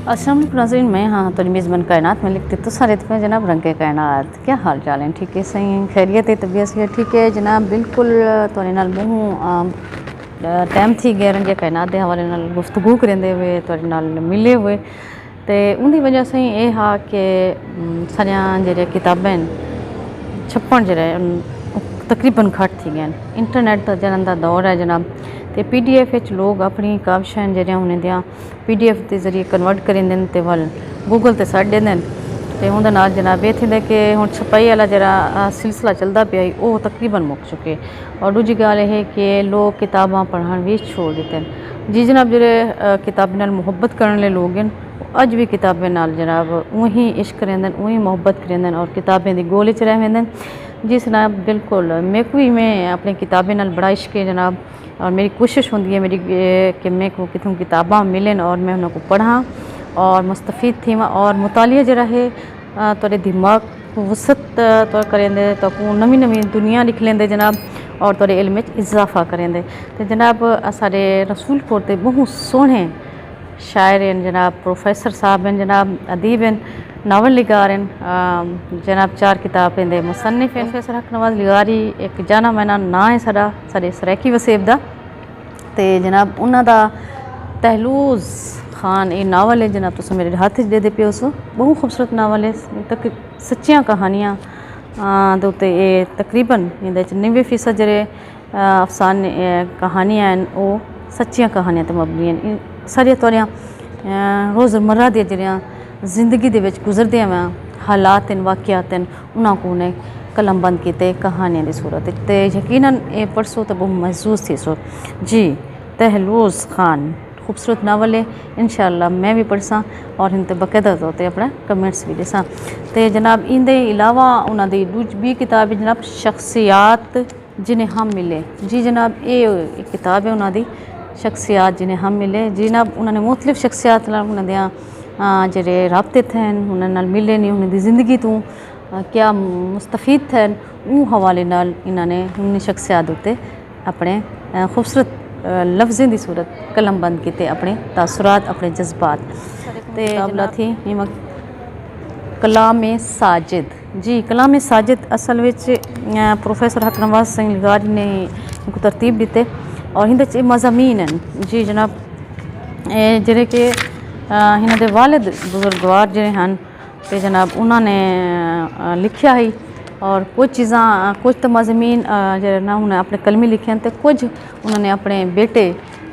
अस्सलाम वालेकुम नाज़रीन, मैं हाँ तो मेज़बान कायनात में लिखती तो सारे पे जनाब रंग के कायनात क्या हाल चाल हैं? ठीक है, सही खैरियत है, तबीयत से ठीक है जनाब। बिल्कुल तो नाल मूँ टाइम थी गया रंग के कायनात के हवाले नाल गुफ्तगू करेंदे हुए तो नाल मिले हुए तो उनकी वजह से ये हाँ कि सारिया जो किताबें छप्पन जो तकरीबन घट थी गए। इंटरनेट का जन दौर है जनाब, तो PDF लोग अपनी काविशां जो उन्हें PDF के जरिए कन्वर्ट करेंदे ते वल गूगल ते छड्ड देंदे ते उहदे नाल जनाब ये थी कि हुण छपाई वाला जरा सिलसिला चलता पिया वो तकरीबन मुक चुके। और दूजी गल है कि लोग किताबां पढ़न भी छोड़ दिते हैं। जी जनाब, जो किताबें नाल मुहब्बत करने लोग हैं अज भी किताबें नाल जनाब उही इश्क करेंदे, उही मुहब्बत करेंदे और किताबें दी गोल च रह वेंदे। जी जनाब, बिल्कुल मैं भी मैं अपनी किताबें नाल बड़ा इश्क है जनाब, और मेरी कोशिश होती है मेरी कि मैं को कितों किताबां मिलन और मैं उनको पढ़ा और मुस्तफ़ीद थी और मुतालिया जरा है थोड़े दिमाग को वसत तो करेंदे तो नवी नवी दुनिया लिख लेंदे जनाब और थोड़े इल्म इजाफा करेंदे। तो जनाब साढ़े रसूलपुर के बहुत सोहने शायर हैं जनाब, प्रोफेसर साहब हैं जनाब, अदीब हैं, नावल लिगार हैं जनाब, 4 किताबें दे मुसन्निफ हैं। प्रोफेसर हक नवाज लिगारी एक जाना माना ना है साड़ा साढ़े सरैकी वसेब दा ते जनाब उन्हों का तहलूज़ खान ये नावल है जनाब, तुम मेरे हाथ दे दे पे उस बहुत खूबसूरत नावल है, तक सच्चियाँ कहानियाँ दे उत्ते ये तकरीबन ये 90% जो अफसाने कहानियाँ हैं वो सच्चियाँ कहानियाँ तो मबनी हैं। सारिया तौरियाँ रोज़मर्रा दी जड़ियाँ जिंदगी दे विच गुजरदियां वा हालात हैं, वाक़यात हैं, उन्होंने को उन्हें कलमबंद किए कहानियाँ की सूरत ते यकीनन ये पढ़सो तो बहुत महसूस थी सो। जी तहलूज़ खान खूबसूरत नावल है, इंशाअल्लाह मैं भी पढ़सा और इन बाकायदा तौर पर अपना कमेंट्स भी देसा। तो जनाब इंदे अलावा उन्होंने दूजी किताब है जनाब शख्सियात जिन्हें हम मिले। जी जनाब ये किताब है उन्होंने शख्सियात जिन्हें हम मिले। जनाब उन्होंने मुख्तलिफ शख्सियात उन्होंने जे राबते थे उन्होंने मिले नहीं उन्होंने जिंदगी तो क्या मुस्तफ़ीद थे वो हवाले नाल इन्होंने उन्हें शख्सियात उत्ते अपने खूबसूरत लफ्ज़ें की सूरत कलमबंद किए अपने तासुरात अपने जज्बात ते अबला थी कलाम साजिद। जी कलाम साजिद असल में प्रोफेसर हक नवाज सिंह लिगारी ने इनको तरतीब दिते और हिंदे मज़ामीन हैं। जी जनाब जेरे कि इन्हों के वालिद बुजुर्गवार जो हैं तो जनाब उन्होंने लिखा ही और कुछ चीज़ा कुछ तो मज़ामीन जो ना उन्हें अपने कलमी लिखे हैं तो कुछ उन्होंने अपने बेटे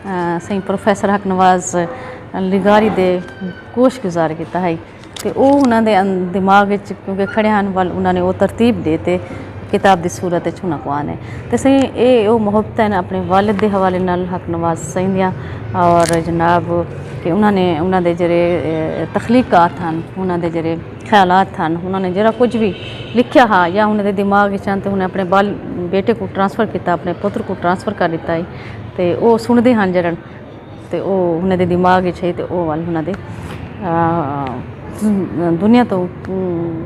सही प्रोफेसर हक नवाज लिगारी दे कोश गुजार किया है तो वो उन्होंने दिमाग क्योंकि खड़े हैं वाल उन्होंने वो तरतीब देते किताब की सूरत उन्होंने को आने तो सही ये वो मुहब्बत हैं अपने वालिद के हवाले नाल हक नवाज सही दियाँ और जनाब कि उन्होंने जरे तख्लीकात हैं उन्होंने जरे ख्यालात हैं उन्होंने जरा कुछ भी लिखा हाँ या उन्होंने दिमाग तो उन्हें अपने बेटे को ट्रांसफ़र किया अपने पुत्र को ट्रांसफ़र कर दिता है तो वो सुनते हैं जरन तो उन्होंने दिमाग है तो वो वाल उन्होंने दुनिया तो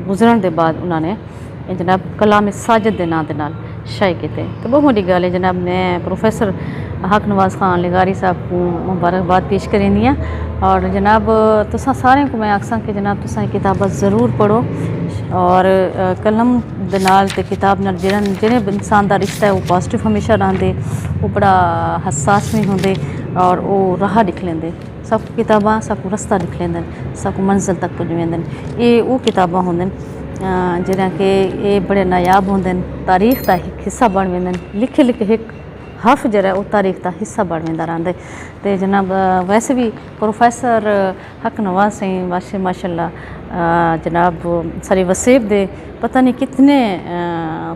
गुजरन के बाद उन्होंने जनाब कलाम साजिद के नाम के नाल शाये किए। तो बहुत बड़ी गल है जनाब, मैं प्रोफेसर हक नवाज खान लिगारी साहब को मुबारकबाद पेश करेंदी हाँ और जनाब तुसा सारे को मैं आखसा कि जनाब तुसा किताबा ज़रूर पढ़ो और कलम दे नाल ते किताब नाल जिहड़े इंसान का रिश्ता है वो पॉजिटिव हमेशा रहंदे, वो बड़ा हसास नहीं होंदे और वो राह दिख लेंदे। सब किताबां सबको रस्ता दिख लेंदन, सबको मंजिल तक पुज वेंदन। ये वो किताबां होंदन जिहड़ा कि ये बड़े नायाब होंदन, तारीख का हिस्सा बन वेंदन, लिखे लिखे एक हर्फ जरा वो तारीख का हिस्सा बन वेंदा रहिंदा। तो जनाब वैसे भी प्रोफेसर हक नवाज सिंह माशाअल्लाह जनाब सारे वसेब दे पता नहीं कितने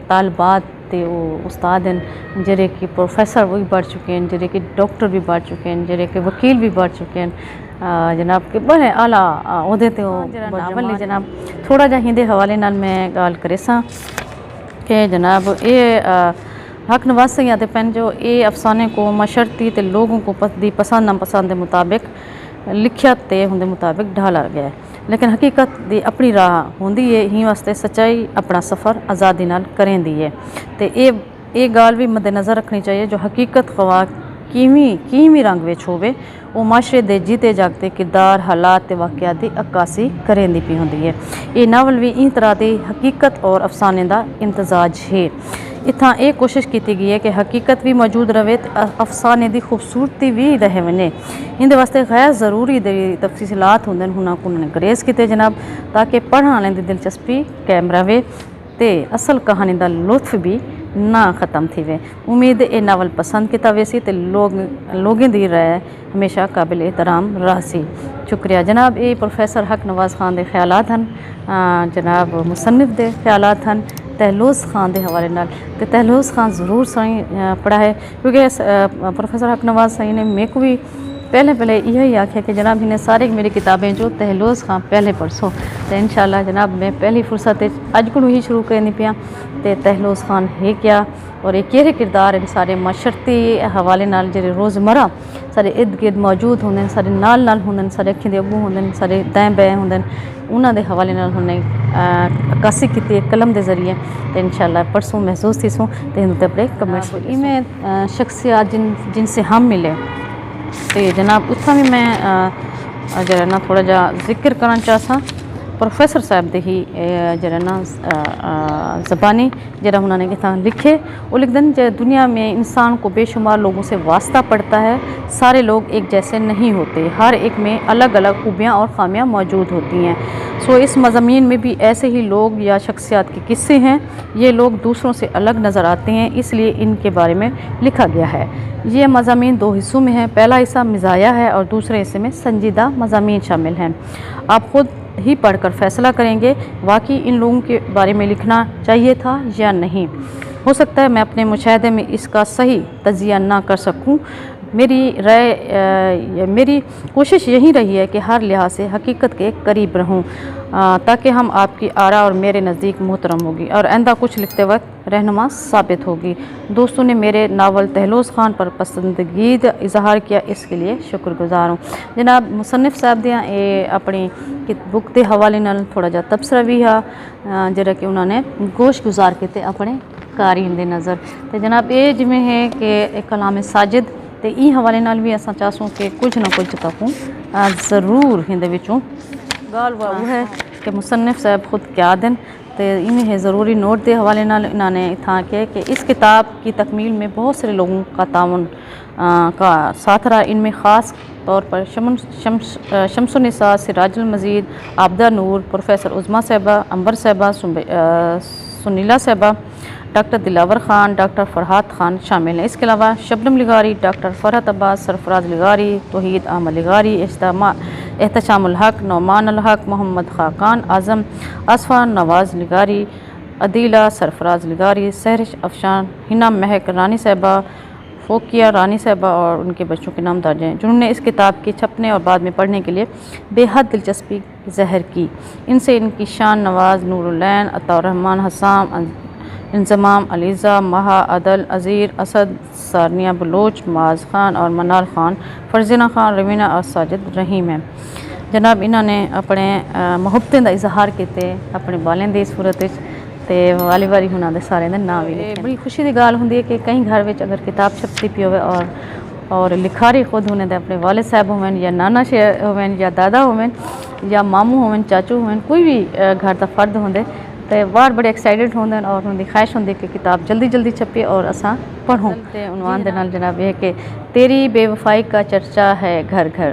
तालबात ते वो उस्ताद हैं जेरे कि प्रोफेसर भी बढ़ चुके हैं, जेरे कि डॉक्टर भी बढ़ चुके हैं, जेरे कि वकील भी बढ़ चुके हैं जनाब के बड़े आला उहदे ते नावल जनाब थोड़ा जा हिंदे हवाले नाल मैं गाल करे सा कि जनाब ये हक नवाज सिंह आते पैन जो ये अफसाने को मशरती ते लोगों को पसंद नापसंद के मुताबिक लिखिया ते उनके मुताबिक ढाला गया है, लेकिन हकीकत की अपनी राह होंदी है ही वास्ते सच्चाई अपना सफ़र आज़ादी नाल करेंदी है। तो ये गाल भी मद्देनज़र रखनी चाहिए जो हकीकत खवा कीवी रंग विच होवे वो माशरे दे जीते जागते किरदार हालात ते वाक़ियात दी अक्कासी करेंदी पई हुंदी है। ये नावल भी इस तरह की हकीकत और अफसाने का इम्तजाज है। इत्थां ये कोशिश की गई है कि हकीकत भी मौजूद रहे तो अफसाने की खूबसूरती भी रह वने। इंदे वास्ते गैर ज़रूरी तफसीलात होंदे उन्होंने ग्रेस किते जनाब, ताकि पढ़ने वाले की दिलचस्पी कायम रहे तो असल कहानी का लुत्फ भी ना ख़त्म थी वे। उम्मीद ये नावल पसंद किया वैसी तो लोगों की राय हमेशा काबिल एहतराम रही। शुक्रिया जनाब। ये प्रोफैसर हक नवाज़ खान के ख्यालात हैं, जनाब मुसन्निफ के ख्यालात हैं तहलोज़ खान के हवाले नाल। तो तहलोज़ खान ज़रूर साईं पढ़ा है, क्योंकि प्रोफैसर हक नवाज़ साईं ने मेरे को भी पहले यही आख्या कि जनाब इन्हें सारी मेरी किताबें जो तहलोज़ खान पहले पढ़सो। तो इंशाअल्लाह जनाब मैं पहली फुर्सत अज को ही शुरू करनी पिया तो तहलोज़ खान है क्या और ये केड़े किरदार हैं सारे माशरती हवाले नाल जेह्ड़े रोज़मर्रा सारे इर्द गिर्द मौजूद होंदे सारे नाल होंदे सारे अखीं दे अग्गों होंदे सारे दाएं बाएं होंदे उन्हां दे हवाले नाल उन्हें अक्कासी की कलम के जरिए। तो इंशाअल्लाह परसों महसूस थी सूँ तो इन्हें अपने कमेंट्स इमें शख्सियात जिनसे हम मिले तो जनाब उत्थां भी मैं जरा ना थोड़ा जा जिक्र करना चाहता प्रोफैसर साहब दे ही जरा ना ज़बानी जरा उन्होंने कितना लिखे वो लिख दें जो दुनिया में इंसान को बेशुमार लोगों से वास्ता पड़ता है। सारे लोग एक जैसे नहीं होते, हर एक में अलग अलग खूबियाँ और खामियाँ मौजूद होती हैं। सो इस मज़ामीन में भी ऐसे ही लोग या शख्सियात के किस्से हैं। ये लोग दूसरों से अलग नज़र आते हैं, इसलिए इनके बारे में लिखा गया है। ये मज़ामीन दो हिस्सों में है, पहला हिस्सा मिज़ाया है और दूसरे हिस्से में संजीदा मज़ामीन शामिल हैं। आप ख़ुद ही पढ़कर फ़ैसला करेंगे वाकई इन लोगों के बारे में लिखना चाहिए था या नहीं। हो सकता है मैं अपने मुशाहदे में इसका सही तजिया ना कर सकूं। मेरी कोशिश यही रही है कि हर लिहाज से हकीकत के करीब रहूं, ताकि हम आपकी आरा और मेरे नज़दीक मोहतरम होगी और आइंदा कुछ लिखते वक्त रहनुमा साबित होगी। दोस्तों ने मेरे नावल तहलोज़ खान पर पसंदगी इजहार किया, इसके लिए शुक्रगुजार हूँ। जनाब मुसन्निफ साहब दियाँ ये अपनी बुक के हवाले नाल थोड़ा जा तबसरा भी है जरा कि उन्होंने गोश गुजार किए अपने कारीन दे नज़र। तो जनाब ये जिमें है कि कलाम साजिद तो ई हवाले नाल भी असां चाहसूँ कि कुछ ना कुछ तकूँ ज़रूर हिंदे विचों गाल वो है कि मुसन्निफ साहब खुद क्या दिन तो इन्हें ज़रूरी नोट के हवाले नाल इन्होंने इतना किया कि इस किताब की तकमील में बहुत सारे लोगों का ताउन का साथ रहा। इनमें ख़ास तौर पर शम्सुन्निसा, सिराजुल मजीद, आबदा नूर, प्रोफेसर उज़मा साहिबा, अंबर साहिबा, सुनीला साहिबा, डॉक्टर दिलावर ख़ान, डॉक्टर फ़रहाद ख़ान शामिल हैं। इसके अलावा शबनम लिगारी, डॉक्टर फ़रहत अब्बास, सरफराज लिगारी, तौहीद अहमद लिगारी, एहतशामुल हक, नौमान अल हक, मोहम्मद ख़ाकान आज़म, असफ़ा नवाज़ लिगारी, अदीला सरफराज लिगारी, सहरिश अफशान, हिना महक रानी साहिबा, फ़ोकिया रानी साहिबा और उनके बच्चों के नाम दर्ज हैं, जिन्होंने इस किताब के छपने और बाद में पढ़ने के लिए बेहद दिलचस्पी ज़ाहिर की। इनसे इनकी शान नवाज़, नूरुलैन, अताउर्रहमान, हसाम, इंज़माम, अलीज़ा, महा, अदल, अज़ीर, असद, सानिया बलोच, माज ख़ान और मनाल ख़ान, फ़रज़ीना ख़ान, रवीना और साजिद रहीम हैं। जनाब इन्होंने अपने मुहब्बतें का इजहार किए अपने बालें की सूरत तो वाली वारी उन्होंने सारे नाम भी लिखे। बड़ी खुशी की गाल होंगी है कि कई घर में अगर किताब छपती पी हो और लिखारी खुद होने अपने वालिद साहब होवन या नाना होवन या दादा होवन या मामू होवन, चाचू होवन, कोई भी घर का फर्द होंगे तो बार बड़े एक्साइटेड होंगे और उनकी ख्वाहिश होंगी कि किताब जल्दी जल्दी छपे और असा पढ़ूँ। तो उनवान के नाल जनाब यह कि तेरी बेवफाई का चर्चा है घर घर,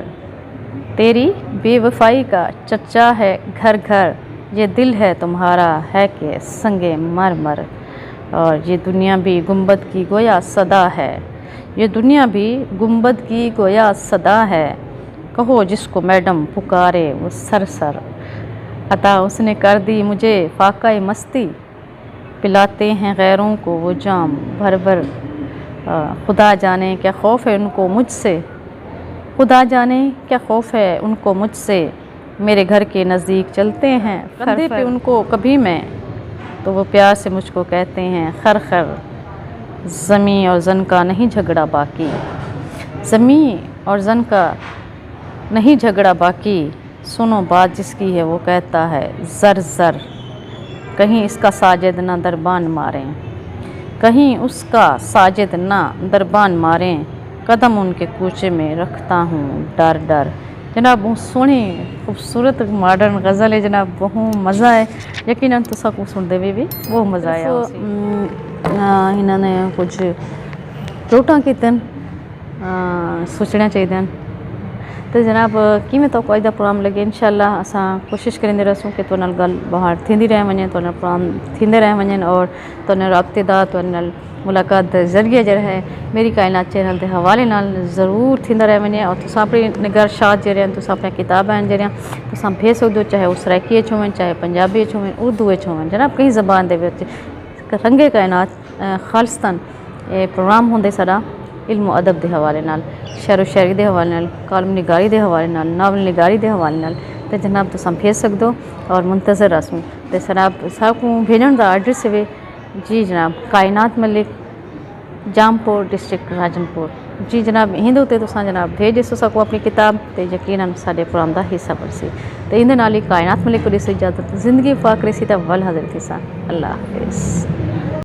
तेरी बेवफाई का चर्चा है घर घर, ये दिल है तुम्हारा है कि संगे मर मर, और ये दुनिया भी गुंबद की गोया सदा है, ये दुनिया भी गुंबद की गोया सदा है, कहो जिसको मैडम पुकारे वो सर सर, अता उसने कर दी मुझे फाका मस्ती, पिलाते हैं गैरों को वो जाम भर भर, खुदा जाने क्या खौफ है उनको मुझसे, खुदा जाने क्या खौफ है उनको मुझसे, मेरे घर के नज़दीक चलते हैं कंधे पे उनको कभी मैं, तो वो प्यार से मुझको कहते हैं खर खर, ज़मी और जन का नहीं झगड़ा बाकी, ज़मी और जन का नहीं झगड़ा बाकी, सुनो बात जिसकी है वो कहता है ज़र ज़र, कहीं इसका साजिद ना दरबान मारें, कहीं उसका साजिद ना दरबान मारें, कदम उनके कूचे में रखता हूँ डर डर। जनाब बहुत सोहनी खूबसूरत मॉडर्न गज़ल है जनाब, बहुत मज़ा है। यकीनन तुसा को सुनते भी बहुत मज़ा आया। इन्होंने कुछ टोटा कीतन सोचना चाहिए। तो जनाब किमें तो कोई प्रोग्राम लगे इंशाल्लाह असां कोशिश करेंदे रहसूं कि तो गल बाहर थींदी रह वञे, तो प्रोग्राम थींदे रह वञनि और तो राब्तेदार तो मुलाकात ज़रिए जो है मेरी कायनात चैनल के हवाले नाल ज़रूर थींदा रह वञे। और तुसां अपनी निगरशात जरिए तुसां अपनी किताब जरिए तुसां भेज सकदो, चाहे वो सराइकी छो वन, चाहे पंजाबी छो वन, उर्दू छो वन जनाब, कई ज़बान दे विच रंगे कायनात खालिस्तान प्रोग्राम होंदे सारा इल्म अदब के हवाले नाल, शेर व शायरी के हवाले नाल, कालम निगारी के हवाले नाल, नावल निगारी के हवाले नाल। तो जनाब तुसां भेज सकदो और मुंतज़र रहसूं। तो जनाब साकू भेजण दा एड्रेस है जी जनाब कायनात मलिक, जामपुर डिस्ट्रिक्ट राजनपुर। जी जनाब हिंदू ते तुसां जनाब भेज सो सको अपनी किताब, तो यकीनन साडे प्रोग्राम का हिस्सा बनसी। तो इंदे नाल ही कायनात मलिक को दी इजाज़त, ज़िंदगी फाक रसी ता वल हाज़िर थी सा। अल्लाह हाफिज़।